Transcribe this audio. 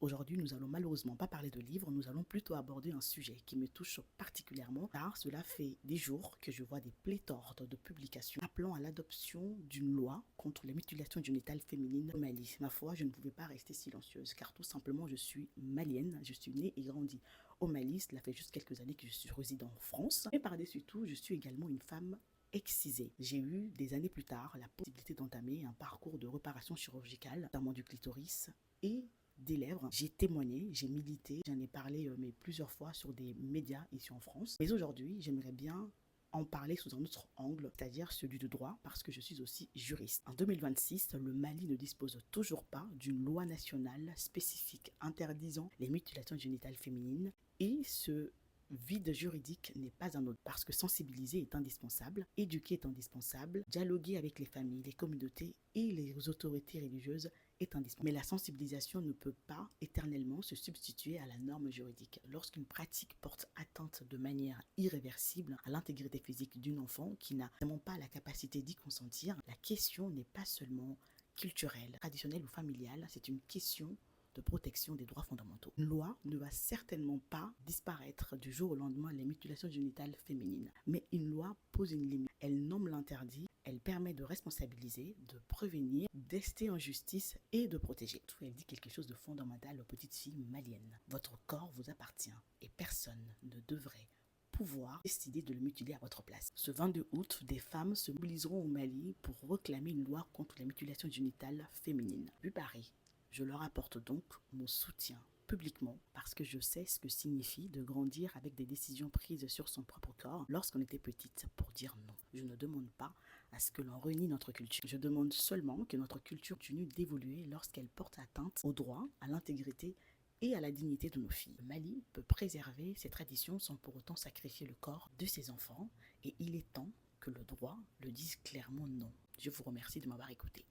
Aujourd'hui, nous allons malheureusement pas parler de livres, nous allons plutôt aborder un sujet qui me touche particulièrement car cela fait des jours que je vois des pléthores de publications appelant à l'adoption d'une loi contre les mutilations génitales féminines au Mali. Ma foi, je ne pouvais pas rester silencieuse car tout simplement je suis malienne, je suis née et grandie au Mali, cela fait juste quelques années que je suis résident en France. Et par-dessus tout, je suis également une femme excisée. J'ai eu des années plus tard la possibilité d'entamer un parcours de réparation chirurgicale, notamment du clitoris et des lèvres. J'ai témoigné, j'ai milité, j'en ai parlé mais plusieurs fois sur des médias ici en France. Mais aujourd'hui, j'aimerais bien en parler sous un autre angle, c'est-à-dire celui du droit, parce que je suis aussi juriste. En 2026, le Mali ne dispose toujours pas d'une loi nationale spécifique interdisant les mutilations génitales féminines et ce vide juridique n'est pas un autre parce que sensibiliser est indispensable, éduquer est indispensable, dialoguer avec les familles, les communautés et les autorités religieuses est indispensable. Mais la sensibilisation ne peut pas éternellement se substituer à la norme juridique. Lorsqu'une pratique porte atteinte de manière irréversible à l'intégrité physique d'une enfant qui n'a vraiment pas la capacité d'y consentir, la question n'est pas seulement culturelle, traditionnelle ou familiale, c'est une question de protection des droits fondamentaux. Une loi ne va certainement pas disparaître du jour au lendemain les mutilations génitales féminines, mais une loi pose une limite. Elle nomme l'interdit, elle permet de responsabiliser, de prévenir, d'ester en justice et de protéger. Elle dit quelque chose de fondamental aux petites filles maliennes. Votre corps vous appartient et personne ne devrait pouvoir décider de le mutiler à votre place. Ce 22 août, des femmes se mobiliseront au Mali pour réclamer une loi contre les mutilations génitales féminines. Vu Paris, je leur apporte donc mon soutien publiquement parce que je sais ce que signifie de grandir avec des décisions prises sur son propre corps lorsqu'on était petite pour dire non. Je ne demande pas à ce que l'on réunisse notre culture. Je demande seulement que notre culture continue d'évoluer lorsqu'elle porte atteinte au droit, à l'intégrité et à la dignité de nos filles. Le Mali peut préserver ses traditions sans pour autant sacrifier le corps de ses enfants et il est temps que le droit le dise clairement non. Je vous remercie de m'avoir écouté.